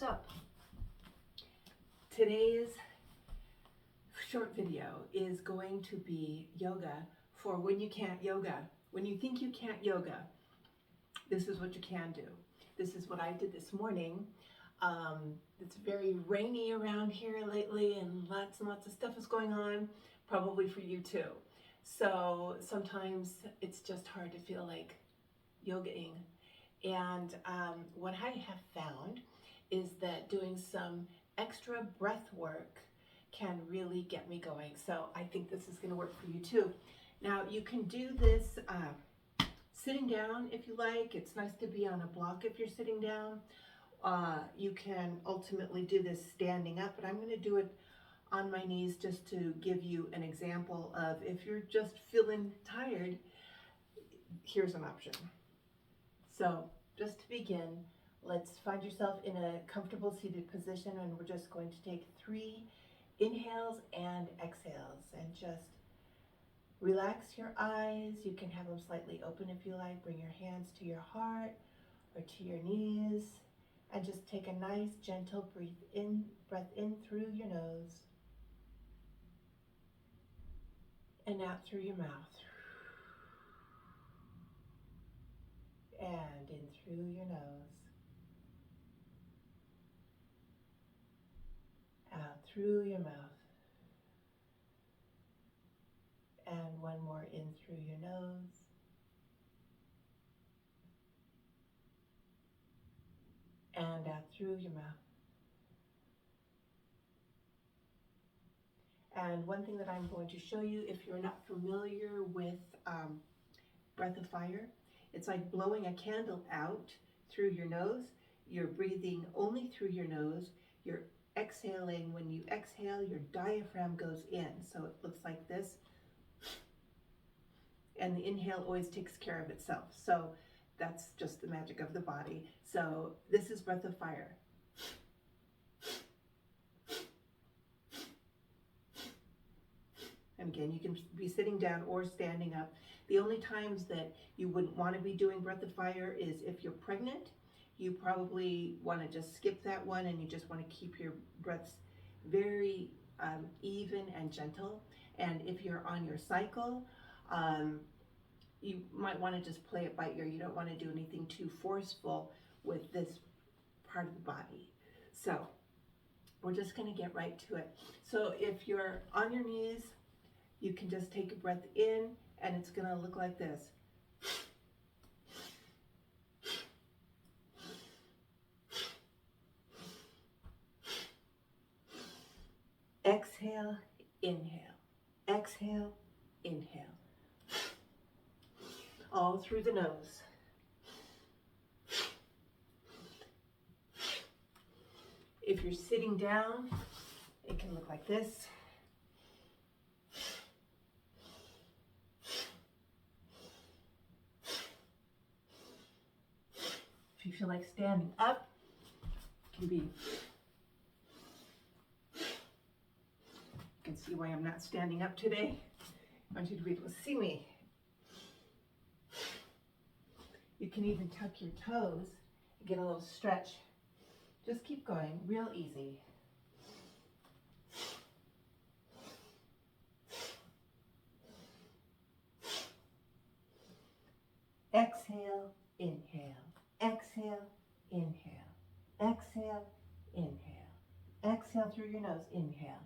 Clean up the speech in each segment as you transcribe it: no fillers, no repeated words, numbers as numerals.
what's up? Today's short video is going to be yoga for when you can't yoga. When you think you can't yoga, this is what you can do. This is what I did this morning. It's very rainy around here lately and lots of stuff is going on, probably for you too. So sometimes it's just hard to feel like yogaing. And what I have found is that doing some extra breath work can really get me going. So I think this is going to work for you too. Now you can do this sitting down if you like. It's nice to be on a block if you're sitting down. You can ultimately do this standing up, but I'm going to do it on my knees just to give you an example of if you're just feeling tired, here's an option. So just to begin, let's find yourself in a comfortable seated position, and we're just going to take 3 inhales and exhales, and just relax your eyes. You can have them slightly open if you like. Bring your hands to your heart or to your knees, and just take a nice gentle breath in through your nose and out through your mouth, and in through your nose, out through your mouth, and one more in through your nose, and out through your mouth. And one thing that I'm going to show you, if you're not familiar with breath of fire, it's like blowing a candle out through your nose. You're breathing only through your nose. You're exhaling. When you exhale, your diaphragm goes in. So it looks like this. And the inhale always takes care of itself. So that's just the magic of the body. So this is breath of fire. And again, you can be sitting down or standing up. The only times that you wouldn't want to be doing breath of fire is if you're pregnant. You probably want to just skip that one, and you just want to keep your breaths very even and gentle. And if you're on your cycle, you might want to just play it by ear. You don't want to do anything too forceful with this part of the body. So we're just going to get right to it. So if you're on your knees, you can just take a breath in, and it's going to look like this. Exhale, inhale. Exhale, inhale. All through the nose. If you're sitting down, it can look like this. If you feel like standing up, it can be. You can see why I'm not standing up today. I want you to be able to see me. You can even tuck your toes and get a little stretch. Just keep going, real easy. Exhale, inhale. Exhale, inhale. Exhale, inhale. Exhale through your nose, inhale.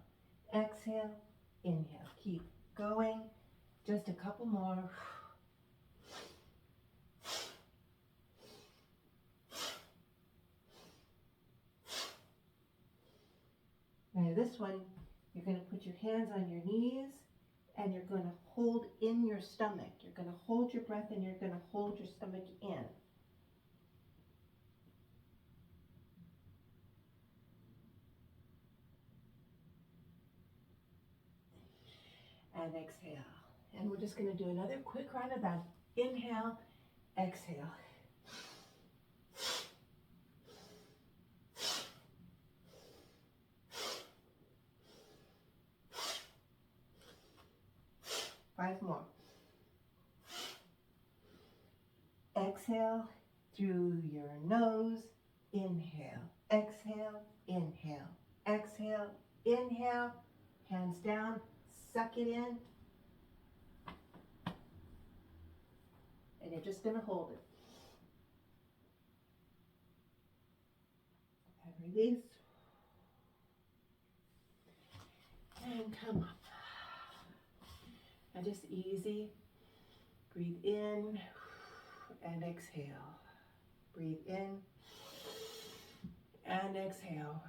Exhale, inhale. Keep going. Just a couple more. Now this one, you're going to put your hands on your knees, and you're going to hold in your stomach. You're going to hold your breath, and you're going to hold your stomach in. And exhale. And we're just going to do another quick round of that. Inhale, exhale. Five more. Exhale through your nose. Inhale. exhale, inhale, exhale, inhale, hands down, suck it in, and you're just going to hold it. And release. And come up. And just easy. Breathe in and exhale. Breathe in and exhale.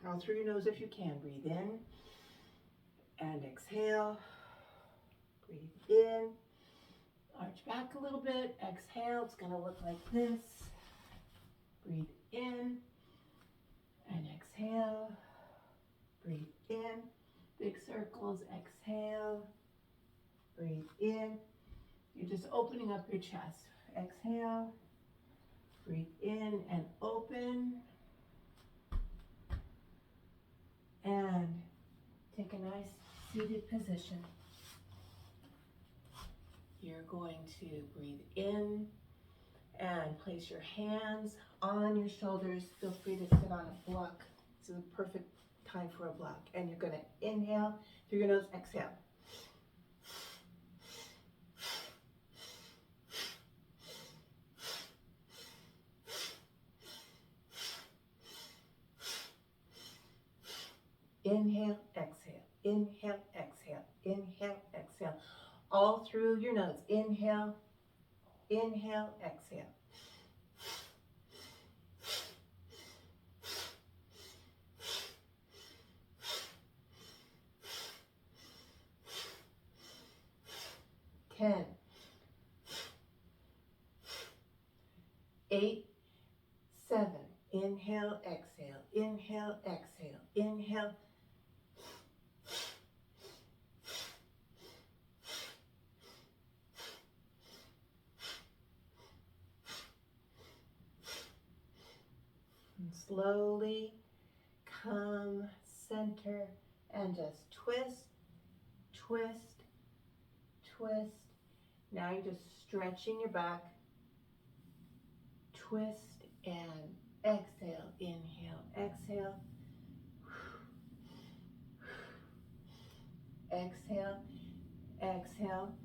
All through your nose if you can. Breathe in and exhale. Breathe in. Arch back a little bit. Exhale. It's going to look like this. Breathe in and exhale. Breathe in. Big circles. Exhale. Breathe in. You're just opening up your chest. Exhale. Breathe in and open. And take a nice seated position. You're going to breathe in and place your hands on your shoulders. Feel free to sit on a block. This is a perfect time for a block. And you're going to inhale through your nose, exhale. Inhale, exhale, inhale, exhale, inhale, exhale. All through your nose. Inhale, inhale, exhale. Ten, 8, 7. Inhale, exhale, inhale, exhale, inhale. And slowly come center and just twist, twist, twist. Now you're just stretching your back. Twist and exhale. Inhale, exhale. Exhale, exhale,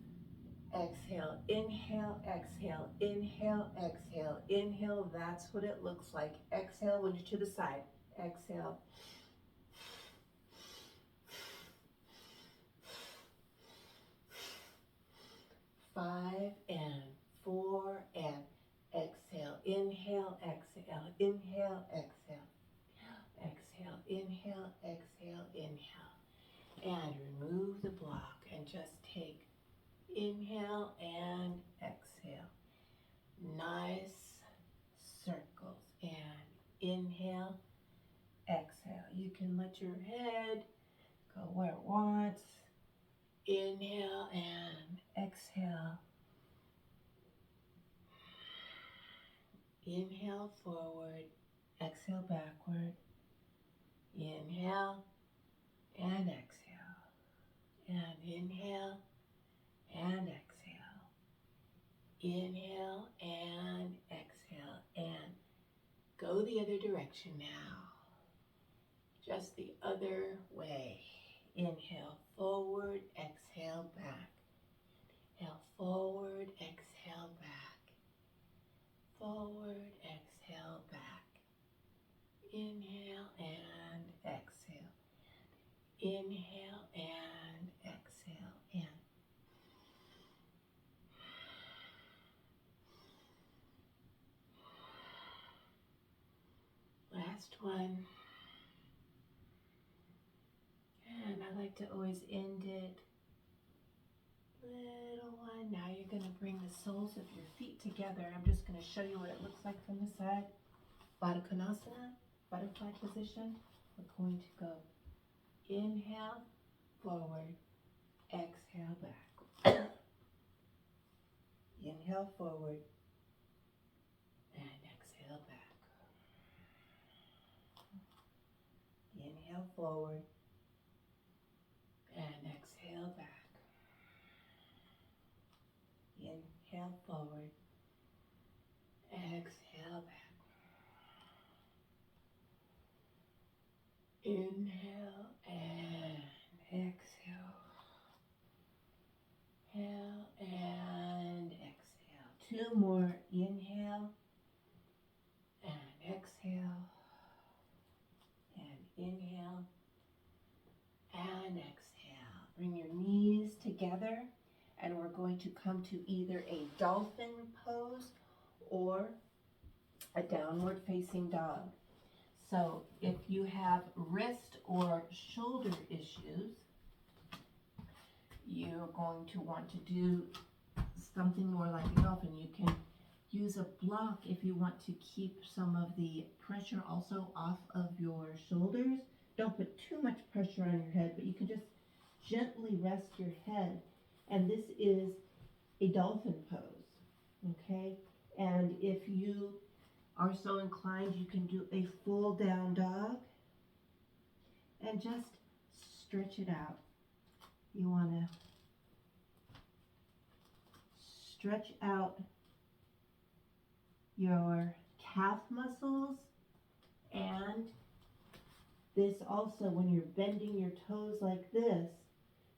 exhale. Inhale, exhale, inhale, exhale, inhale. That's what it looks like. Exhale when you're to the side. Exhale. Five and 4 and exhale. Inhale, exhale, inhale, exhale. Exhale, inhale, exhale, inhale. And remove the block and just take inhale and exhale. Nice circles. And inhale, exhale. You can let your head go where it wants. Inhale and exhale. Inhale forward, exhale backward. Inhale and exhale. And inhale and exhale. Inhale and exhale. And go the other direction now. Just the other way. Inhale forward, exhale back. Inhale forward, exhale back. Forward, exhale back. Inhale and exhale. Inhale and exhale. And last one. And I like to always end it. Little one. Now you're going to bring the soles of your feet together. I'm just going to show you what it looks like from the side. Baddha Konasana, butterfly position. We're going to go inhale, forward, exhale, back. Inhale, forward, and exhale, back. Inhale, forward, and exhale, back. Inhale forward, exhale back. Inhale and exhale. Inhale and exhale. Two more. Inhale and exhale. And inhale and exhale. Bring your knees together and we're going to come to either a dolphin pose or a downward facing dog. So if you have wrist or shoulder issues, you're going to want to do something more like a dolphin. You can use a block if you want to keep some of the pressure also off of your shoulders. Don't put too much pressure on your head, but you can just gently rest your head. And this is a dolphin pose, okay? And if you are so inclined, you can do a full down dog and just stretch it out. You want to stretch out your calf muscles, and this also, when you're bending your toes like this,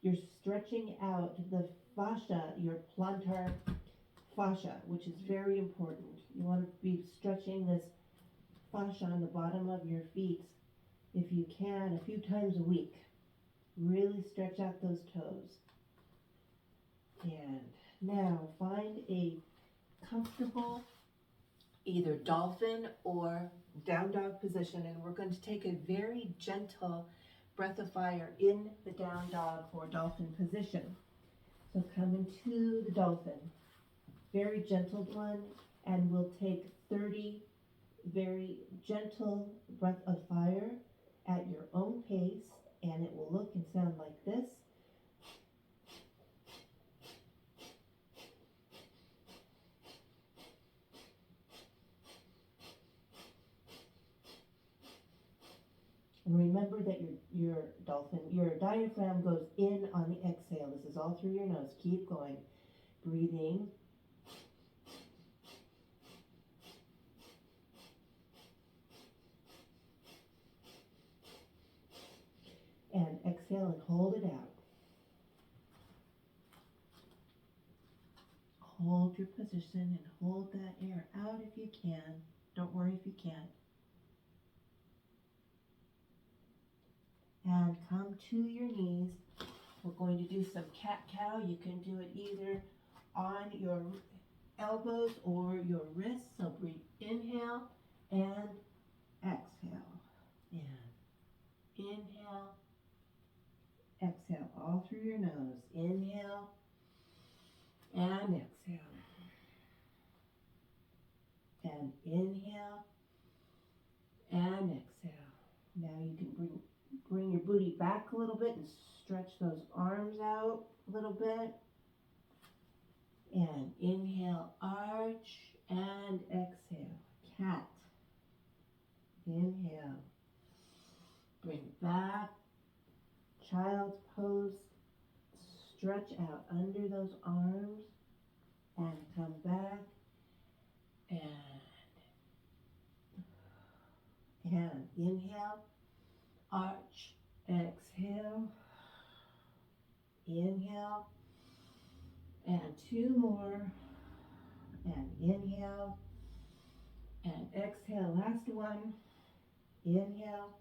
you're stretching out the fascia, your plantar fascia, which is very important. You want to be stretching this fascia on the bottom of your feet, if you can, a few times a week. Really stretch out those toes. And now find a comfortable either dolphin or down dog position, and we're going to take a very gentle breath of fire in the down dog or dolphin position. So come into the dolphin, very gentle one, and we'll take 30 very gentle breath of fire at your own pace, and it will look and sound like this. And remember that your dolphin, your diaphragm goes in on the exhale. This is all through your nose. Keep going. Breathing. And exhale and hold it out. Hold your position and hold that air out if you can. Don't worry if you can't. And come to your knees. We're going to do some cat-cow. You can do it either on your elbows or your wrists. So breathe, inhale and exhale. And inhale, exhale, all through your nose. Inhale and exhale. And inhale and exhale. Now you can bring your booty back a little bit and stretch those arms out a little bit. And inhale, arch, and exhale, cat. Inhale. Bring it back. Child's pose. Stretch out under those arms. And come back. And inhale. Arch, exhale, inhale, and two more, and inhale, and exhale, last one, inhale,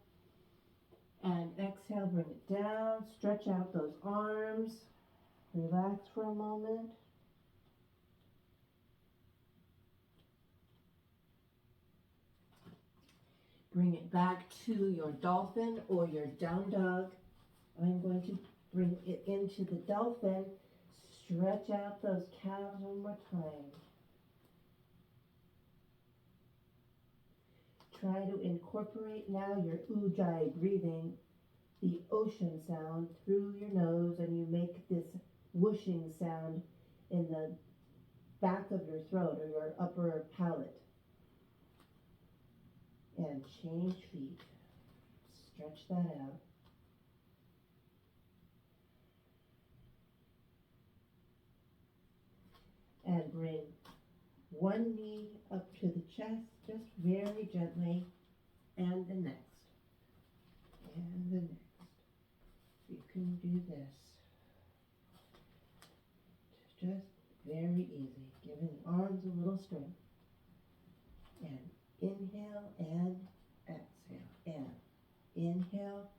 and exhale, bring it down, stretch out those arms, relax for a moment. Bring it back to your dolphin or your down dog. I'm going to bring it into the dolphin. Stretch out those calves one more time. Try to incorporate now your ujjayi breathing, the ocean sound through your nose, and you make this whooshing sound in the back of your throat or your upper palate. And change feet. Stretch that out. And bring one knee up to the chest, just very gently, and the next. And the next. You can do this. Just very easy, giving the arms a little strength. And inhale and exhale. And inhale,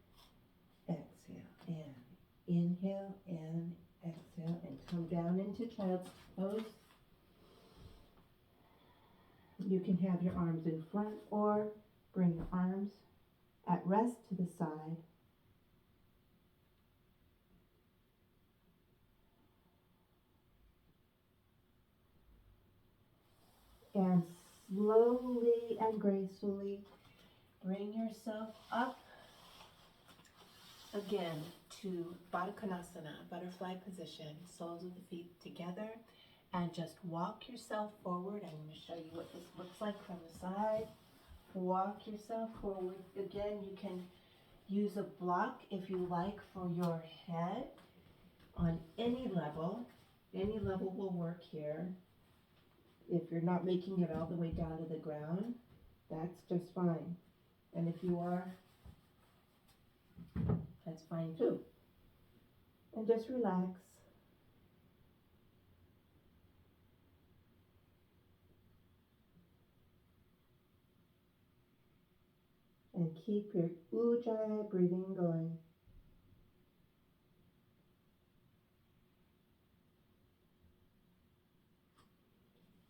exhale. And inhale and exhale. And come down into child's pose. You can have your arms in front or bring your arms at rest to the side. And slowly and gracefully bring yourself up again to Baddha Konasana, butterfly position, soles of the feet together, and just walk yourself forward. I'm going to show you what this looks like from the side. Walk yourself forward. Again, you can use a block if you like for your head on any level. Any level will work here. If you're not making it all the way down to the ground, that's just fine. And if you are, that's fine too. And just relax. And keep your Ujjayi breathing going.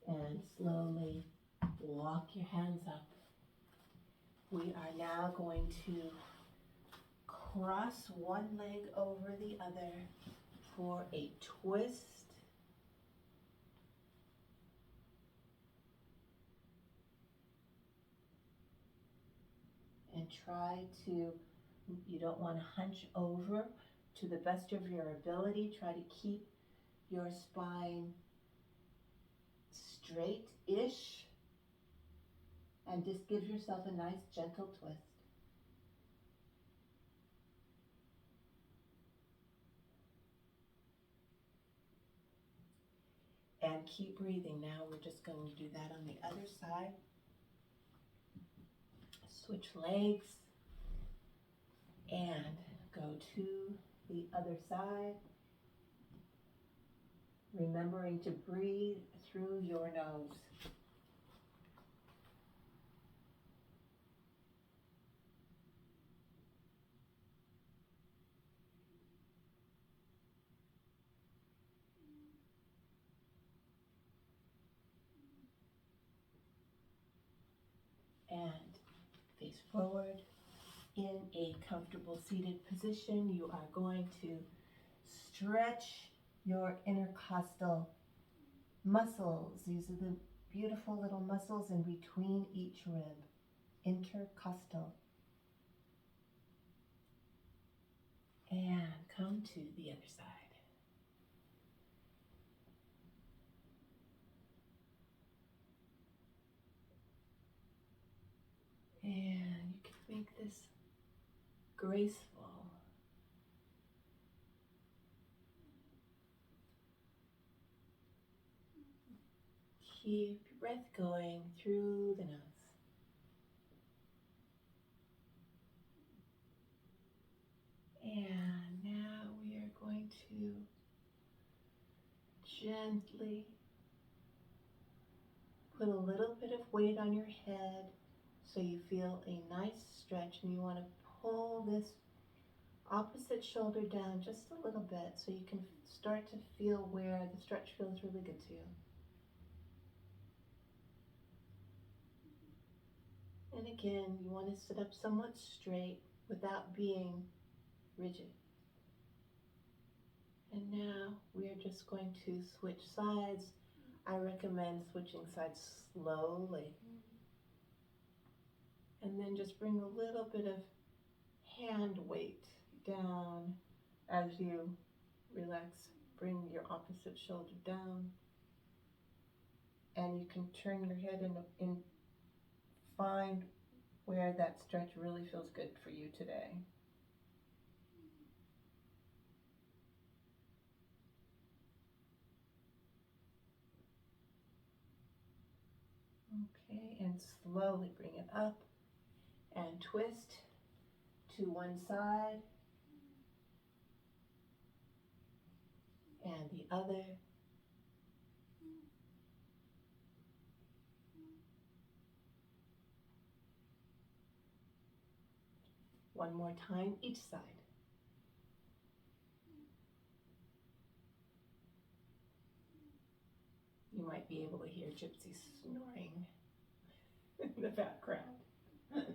And slowly walk your hands up. We are now going to cross one leg over the other for a twist. And try to, you don't want to hunch over. To the best of your ability, try to keep your spine straight-ish. And just give yourself a nice gentle twist. And keep breathing. Now we're just going to do that on the other side. Switch legs and go to the other side. Remembering to breathe through your nose. And face forward in a comfortable seated position. You are going to stretch your intercostal muscles. These are the beautiful little muscles in between each rib. Intercostal. And come to the other side. And you can make this graceful. Keep your breath going through the nose. And now we are going to gently put a little bit of weight on your head so you feel a nice stretch, and you want to pull this opposite shoulder down just a little bit so you can start to feel where the stretch feels really good to you. And again, you want to sit up somewhat straight without being rigid. And now we are just going to switch sides. I recommend switching sides slowly. And then just bring a little bit of hand weight down as you relax. Bring your opposite shoulder down. And you can turn your head and find where that stretch really feels good for you today. Okay, and slowly bring it up and twist to one side and the other. One more time, each side. You might be able to hear Gypsy snoring in the background. Who's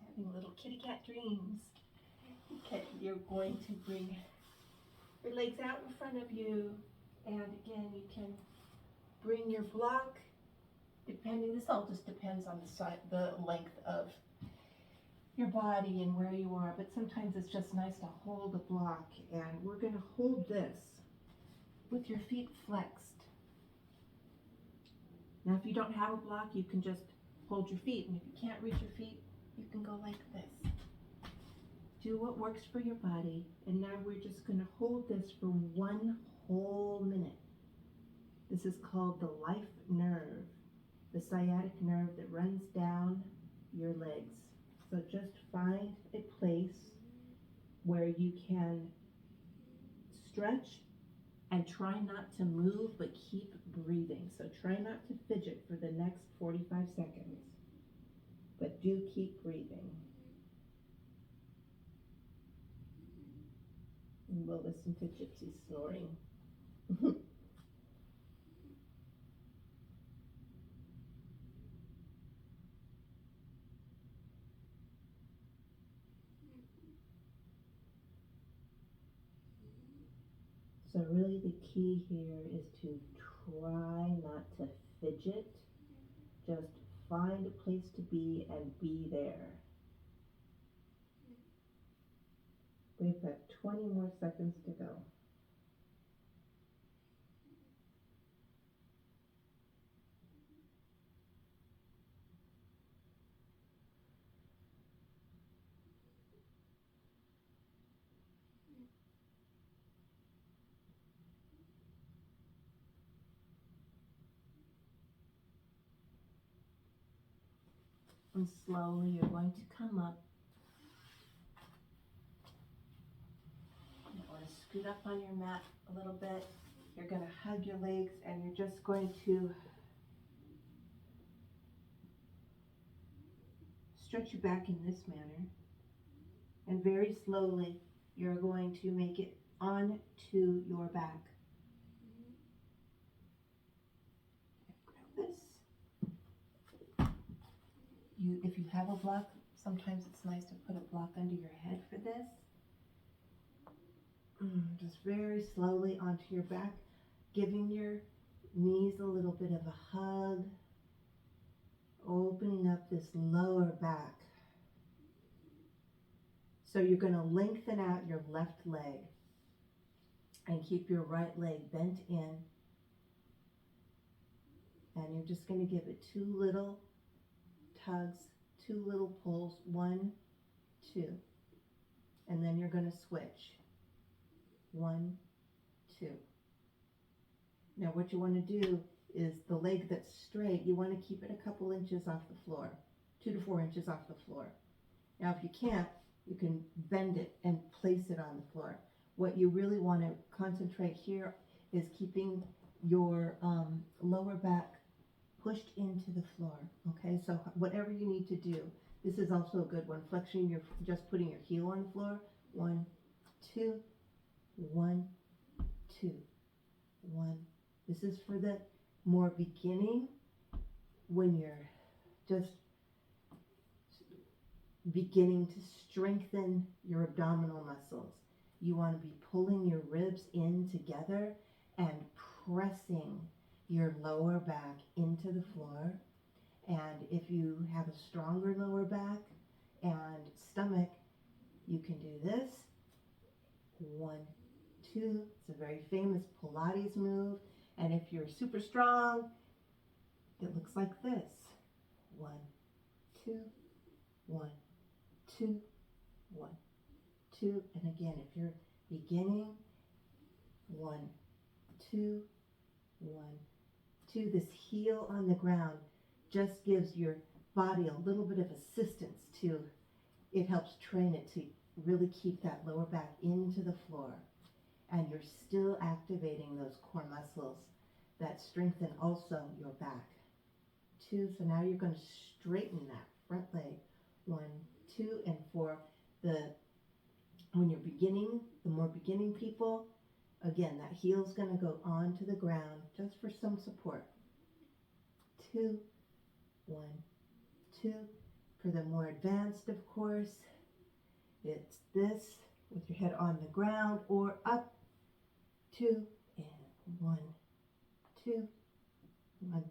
having little kitty cat dreams? Okay, you're going to bring your legs out in front of you, and again, you can bring your block, depending, this all just depends on the length of your body and where you are, but sometimes it's just nice to hold a block, and we're going to hold this with your feet flexed. Now if you don't have a block, you can just hold your feet, and if you can't reach your feet, you can go like this. Do what works for your body, and now we're just going to hold this for 1 whole minute. This is called the life nerve, the sciatic nerve that runs down your legs. So just find a place where you can stretch and try not to move, but keep breathing. So try not to fidget for the next 45 seconds, but do keep breathing. And we'll listen to Gypsy snoring. So really the key here is to try not to fidget. Just find a place to be and be there. We've got 20 more seconds to go. And slowly you're going to come up. You want to scoot up on your mat a little bit. You're going to hug your legs, and you're just going to stretch your back in this manner. And very slowly you're going to make it onto your back. Grab this. If you have a block, sometimes it's nice to put a block under your head for this. Just very slowly onto your back, giving your knees a little bit of a hug, opening up this lower back. So you're going to lengthen out your left leg and keep your right leg bent in. And you're just going to give it 2 little tugs, 2 little pulls, 1, 2. And then you're going to switch. 1, 2. Now what you want to do is the leg that's straight, you want to keep it a couple inches off the floor, 2 to 4 inches off the floor. Now if you can't, you can bend it and place it on the floor. What you really want to concentrate here is keeping your lower back pushed into the floor. Okay, so whatever you need to do, this is also a good one. Flexing your, just putting your heel on the floor. 1, 2, 1, 2, 1. This is for the more beginning, when you're just beginning to strengthen your abdominal muscles. You want to be pulling your ribs in together and pressing your lower back into the floor. And if you have a stronger lower back and stomach, you can do this. 1, 2. It's a very famous Pilates move. And if you're super strong, it looks like this. 1, 2, 1, 2, 1, 2. And again, if you're beginning, 1, 2, 1, 2. This heel on the ground just gives your body a little bit of assistance to, it helps train it to really keep that lower back into the floor. And you're still activating those core muscles that strengthen also your back. 2, so now you're going to straighten that front leg. 1, 2, and for when you're beginning, the more beginning people, again, that heel's going to go onto the ground just for some support. 2, 1, 2. For the more advanced, of course, it's this with your head on the ground or up. 2 and 1, 2, 1,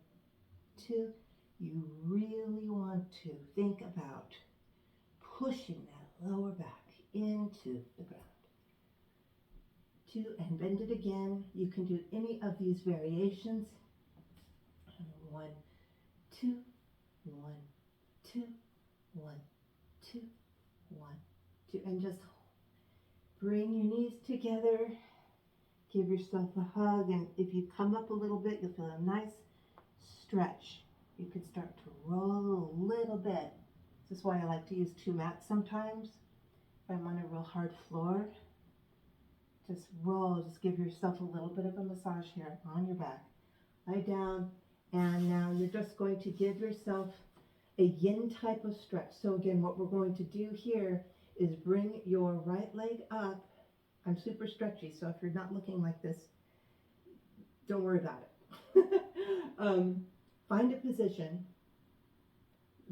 2. You really want to think about pushing that lower back into the ground. 2, and bend it again. You can do any of these variations. 1, 2, 1, 2, 1, 2, 1, 2, and just bring your knees together. Give yourself a hug, and if you come up a little bit, you'll feel a nice stretch. You can start to roll a little bit. This is why I like to use 2 mats sometimes. If I'm on a real hard floor, just roll, just give yourself a little bit of a massage here on your back. Lie down, and now you're just going to give yourself a yin type of stretch. So again, what we're going to do here is bring your right leg up. I'm super stretchy, so if you're not looking like this, don't worry about it. Find a position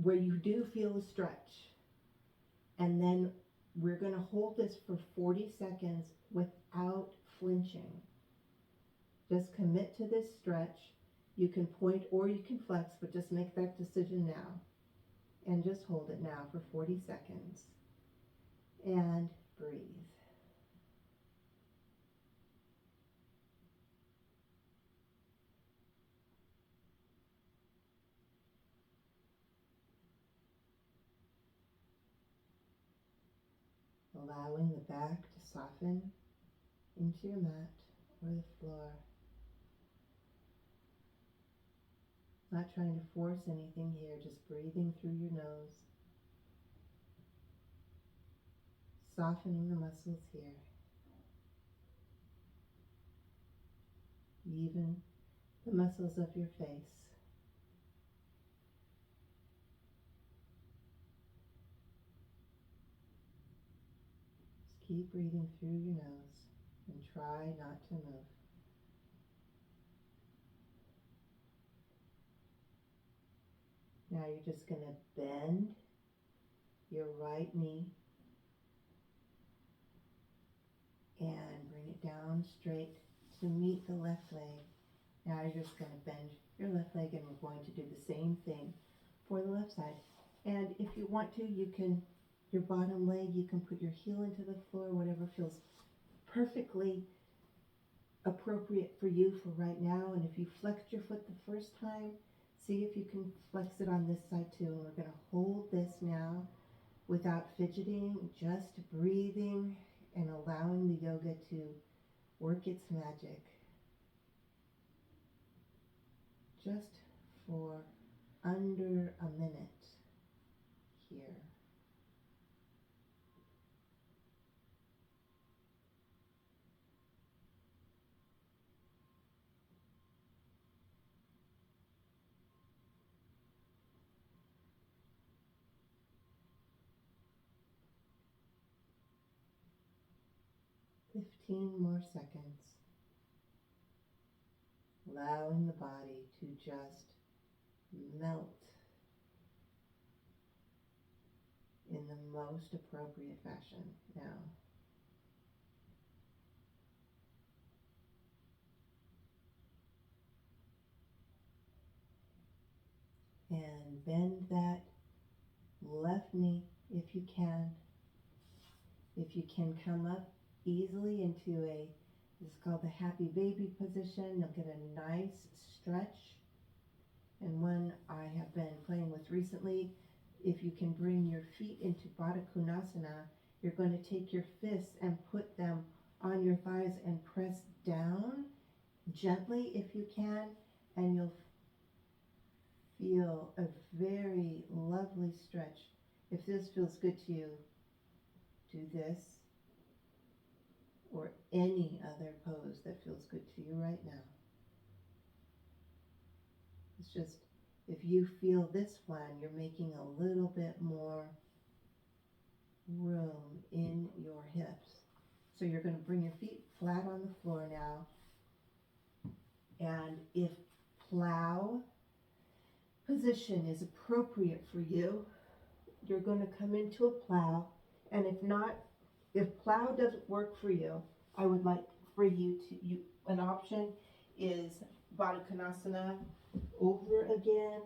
where you do feel a stretch, and then we're going to hold this for 40 seconds without flinching. Just commit to this stretch. You can point or you can flex, but just make that decision now. And just hold it now for 40 seconds. And breathe. Allowing the back to soften into your mat or the floor. Not trying to force anything here, just breathing through your nose. Softening the muscles here. Even the muscles of your face. Just keep breathing through your nose and try not to move. Now you're just going to bend your right knee and bring it down straight to meet the left leg. Now you're just going to bend your left leg, and we're going to do the same thing for the left side. And if you want to, you can, your bottom leg, you can put your heel into the floor, whatever feels perfectly appropriate for you for right now. And if you flexed your foot the first time, see if you can flex it on this side too. And we're going to hold this now without fidgeting, just breathing and allowing the yoga to work its magic. Just for under a minute here. More seconds, allowing the body to just melt in the most appropriate fashion now. And bend that left knee if you can. If you can come up easily into this is called the happy baby position. You'll get a nice stretch. And one I have been playing with recently, if you can bring your feet into Baddha Konasana, you're going to take your fists and put them on your thighs and press down gently if you can, and you'll feel a very lovely stretch. If this feels good to you, do this or any other pose that feels good to you right now. It's just, if you feel this one, you're making a little bit more room in your hips. So you're going to bring your feet flat on the floor now. And if plow position is appropriate for you, you're going to come into a plow. And if not, if plow doesn't work for you, I would like for you to, an option is Baddha Konasana over again.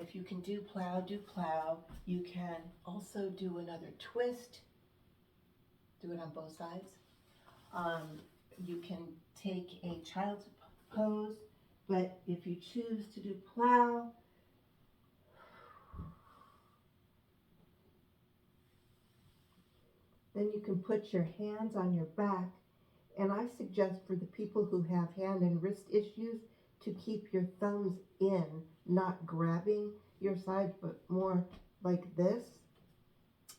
If you can do plow, do plow. You can also do another twist. Do it on both sides. You can take a child's pose, but if you choose to do plow, then you can put your hands on your back. And I suggest for the people who have hand and wrist issues to keep your thumbs in, not grabbing your sides, but more like this,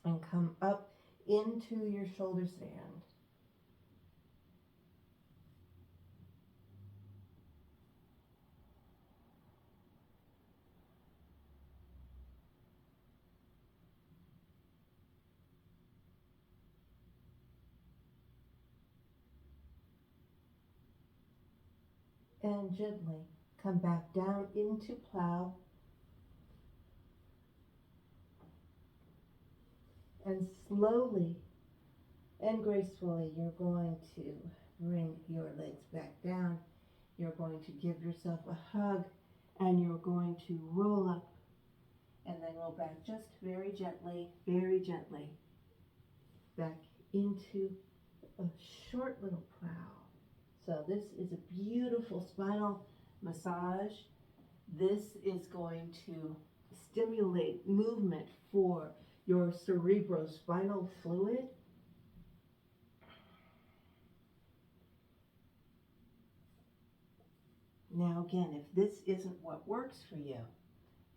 and come up into your shoulder stand. And gently come back down into plow. And slowly and gracefully, you're going to bring your legs back down. You're going to give yourself a hug, and you're going to roll up and then roll back just very gently back into a short little plow. So this is a beautiful spinal massage. This is going to stimulate movement for your cerebrospinal fluid. Now again, if this isn't what works for you,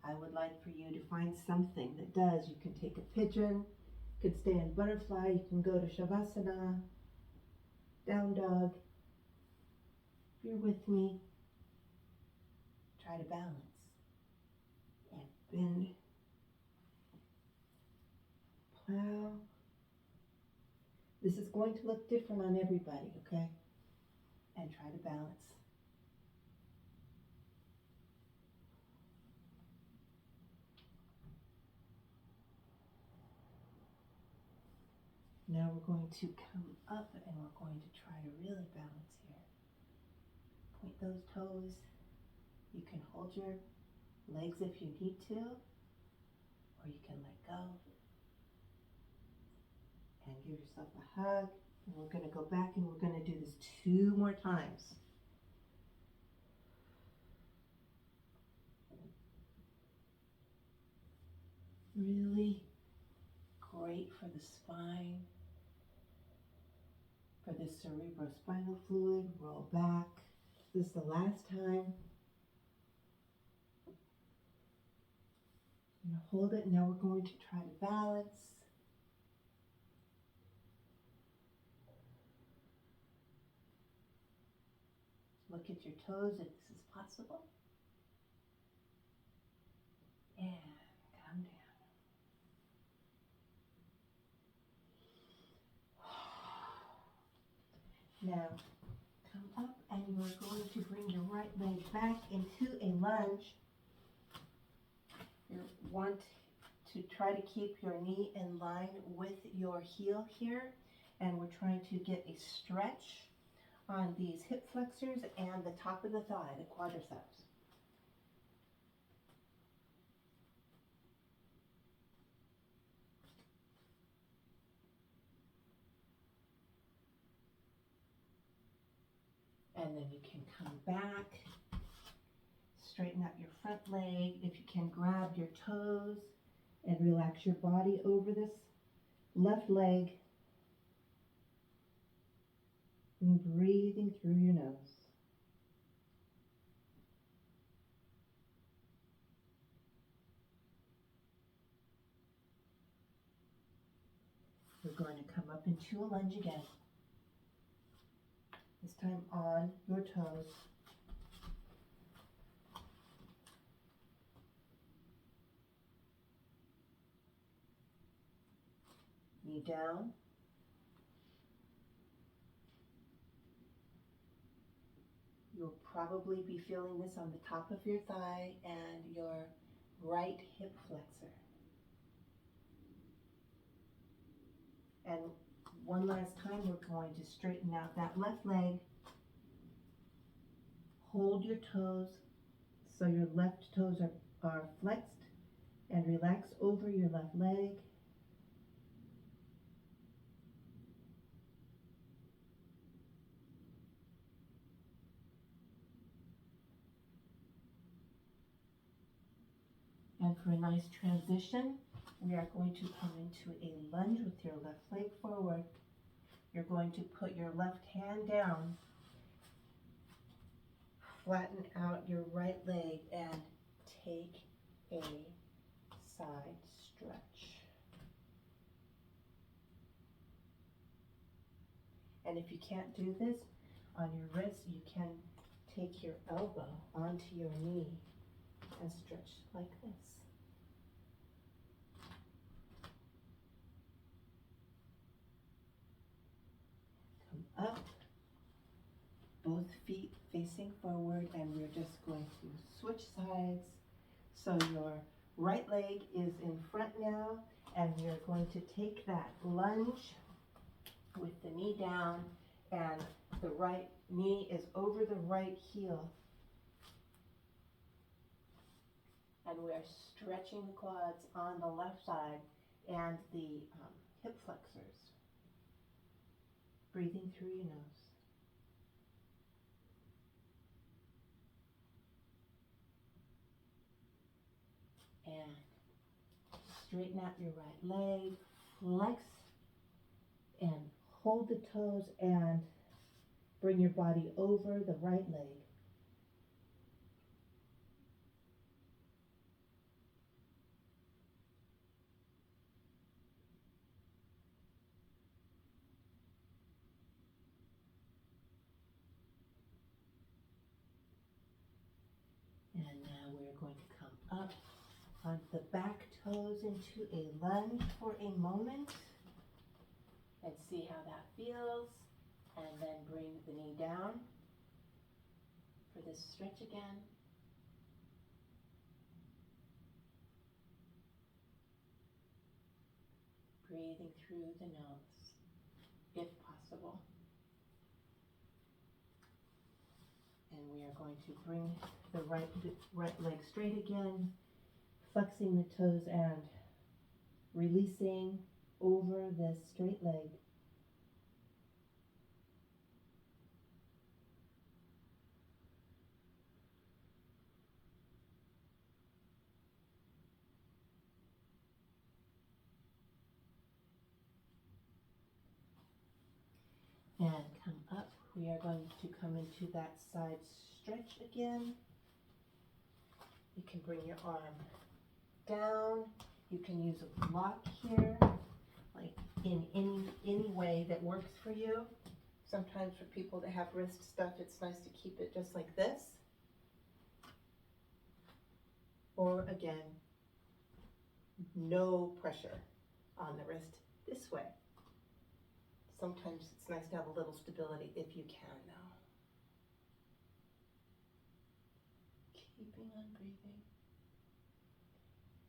I would like for you to find something that does. You can take a pigeon, you can stay in butterfly, you can go to Shavasana, down dog. If you're with me, try to balance and bend, plow. This is going to look different on everybody, okay? And try to balance. Now we're going to come up and we're going to try to really balance here. Point those toes. You can hold your legs if you need to, or you can let go. And give yourself a hug. And we're going to go back and we're going to do this 2 more times. Really great for the spine, for the cerebrospinal fluid. Roll back. This is the last time. I'm going to hold it. Now we're going to try to balance. Look at your toes if this is possible. And come down. Now, come up and you are going to bring your right leg back into a lunge. You want to try to keep your knee in line with your heel here. And we're trying to get a stretch on these hip flexors and the top of the thigh, the quadriceps. And then you can come back, straighten out your front leg. If you can, grab your toes and relax your body over this left leg. And breathing through your nose. We're going to come up into a lunge again. This time on your toes. Knee down. You'll probably be feeling this on the top of your thigh and your right hip flexor. And one last time, we're going to straighten out that left leg. Hold your toes so your left toes are flexed, and relax over your left leg. And for a nice transition, we are going to come into a lunge with your left leg forward. You're going to put your left hand down, flatten out your right leg, and take a side stretch. And if you can't do this on your wrist, you can take your elbow onto your knee and stretch like this. Come up, both feet facing forward, and we're just going to switch sides. So your right leg is in front now, and you're going to take that lunge with the knee down, and the right knee is over the right heel. And we're stretching the quads on the left side and the hip flexors. Breathing through your nose. And straighten out your right leg, flex, and hold the toes and bring your body over the right leg. And now we're going to come up on the back toes into a lunge for a moment and see how that feels. And then bring the knee down for this stretch again. Breathing through the nose, if possible. And we are going to bring the right leg straight again, flexing the toes and releasing over this straight leg. And come up. We are going to come into that side stretch again. You can bring your arm down. You can use a block here, like in any way that works for you. Sometimes for people that have wrist stuff, it's nice to keep it just like this. Or again, no pressure on the wrist this way. Sometimes it's nice to have a little stability if you can, though. Keeping on breathing.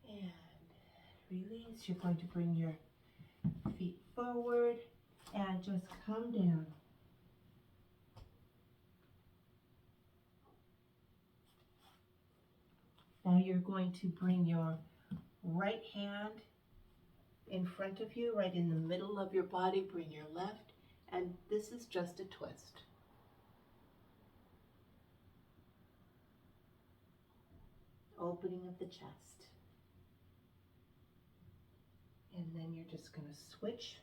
And release. You're going to bring your feet forward and just come down. Now you're going to bring your right hand in front of you, right in the middle of your body. Bring your left, and this is just a twist. Opening of the chest. And then you're just going to switch.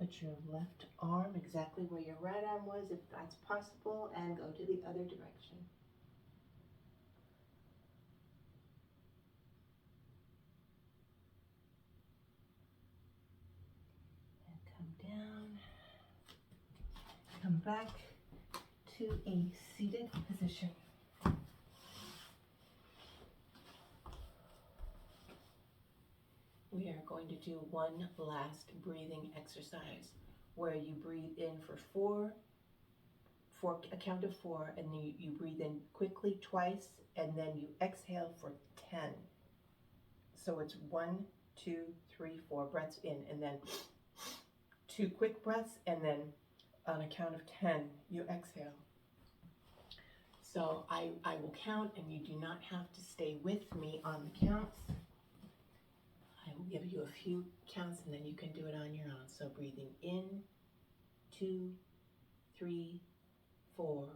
Put your left arm exactly where your right arm was, if that's possible, and go to the other direction. back to a seated position. We are going to do one last breathing exercise where you breathe in for a count of 4, and then you breathe in quickly twice, and then you exhale for 10. So it's 1, 2, 3, 4 breaths in, and then 2 quick breaths, and then on a count of 10, you exhale. So I will count, and you do not have to stay with me on the counts. I will give you a few counts, and then you can do it on your own. So breathing in, 2, 3, 4,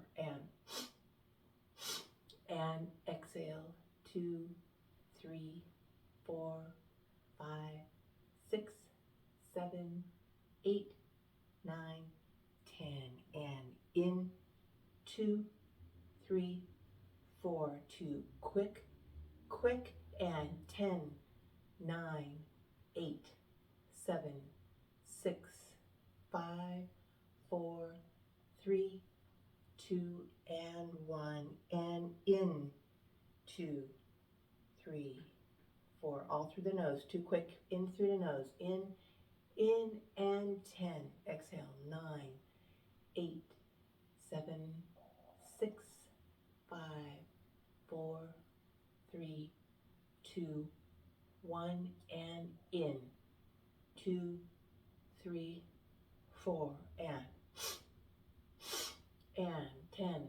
and exhale, 2, 3, 4, 5, 6, 7, 8, 9, 10, and in, 2, 3, 4, 2, quick, and 10, 9, 8, 7, 6, 5, 4, 3, 2, and 1, and in, 2, 3, 4, all through the nose, 2 quick, in through the nose, in, and 10, exhale, 9, 8, 7, 6, 5, 4, 3, 2, 1, and in, 2, 3, 4, and 10,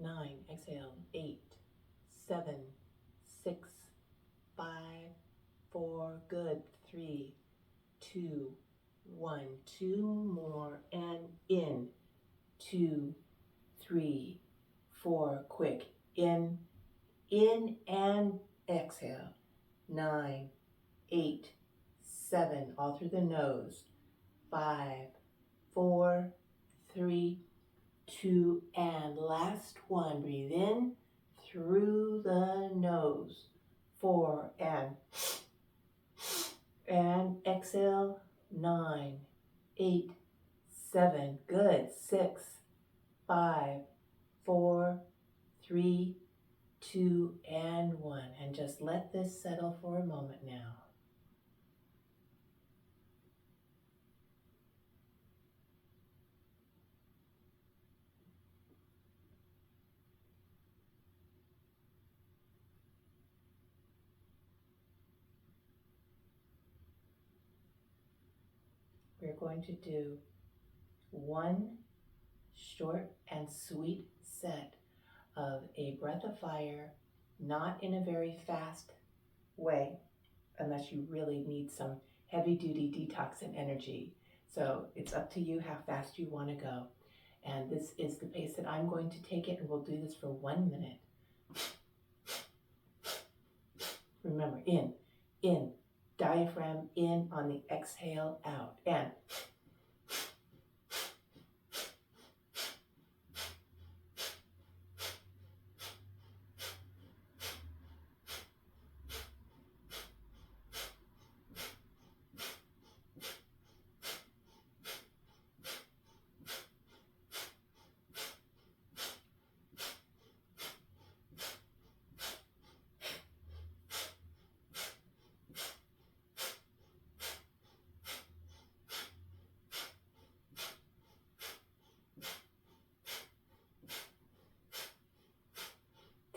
9, exhale, 8, 7, 6, 5, 4, good, 3, 2, 1, 2 more, and in, 2, 3, 4, quick, in, and exhale, 9, 8, 7, all through the nose, 5, 4, 3, 2, and last one, breathe in through the nose, 4, and exhale, 9, 8, 7, good, 6, 5, 4, 3, 2, and 1, and just let this settle for a moment now. We're going to do one short and sweet set of a breath of fire, not in a very fast way, unless you really need some heavy duty detox and energy. So it's up to you how fast you want to go. And this is the pace that I'm going to take it, and we'll do this for 1 minute. Remember, in, diaphragm in on the exhale, out, and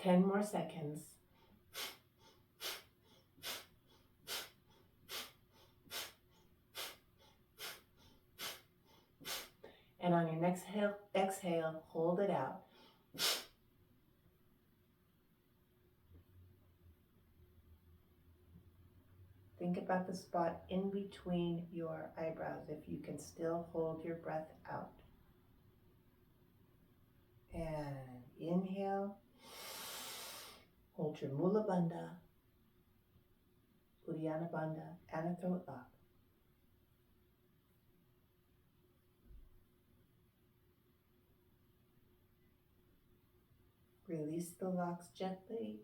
ten more seconds. And on your next exhale, hold it out. Think about the spot in between your eyebrows, if you can still hold your breath out. And inhale. Hold your Mula Bandha, Uddiyana Bandha, and a throat lock. Release the locks gently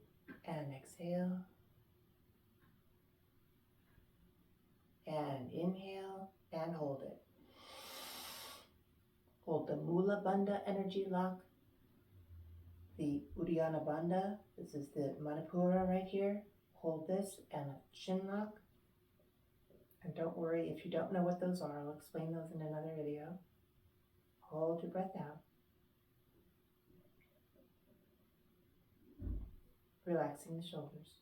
and exhale. And inhale and hold it. Hold the Mula Bandha energy lock, the Uddiyana Bandha, this is the Manipura right here. Hold this and a chin lock. And don't worry, if you don't know what those are, I'll explain those in another video. Hold your breath out. Relaxing the shoulders.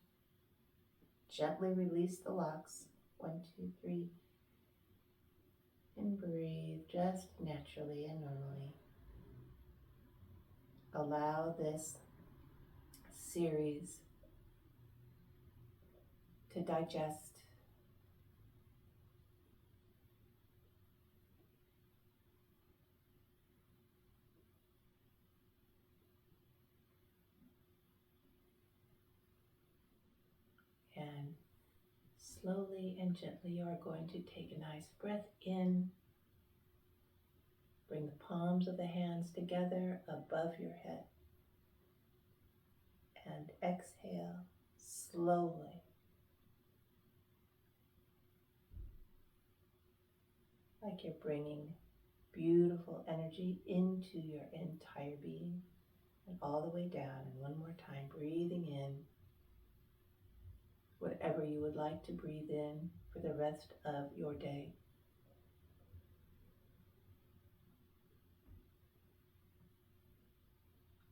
Gently release the locks. 1, 2, 3. And breathe just naturally and normally. Allow this series to digest. And slowly and gently you are going to take a nice breath in. Bring the palms of the hands together above your head. And exhale slowly. Like you're bringing beautiful energy into your entire being. And all the way down. And one more time, breathing in whatever you would like to breathe in for the rest of your day.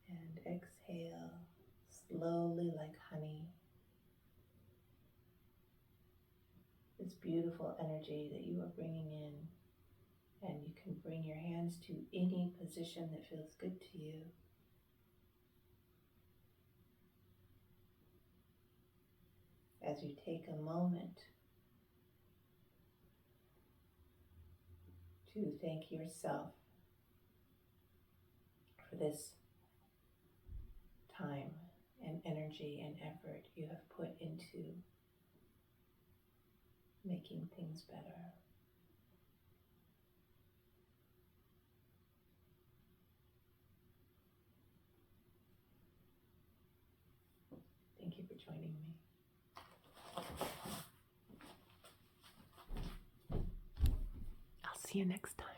And exhale slowly like honey. This beautiful energy that you are bringing in. And you can bring your hands to any position that feels good to you. As you take a moment to thank yourself for this time and energy and effort you have put into making things better. Thank you for joining me. I'll see you next time.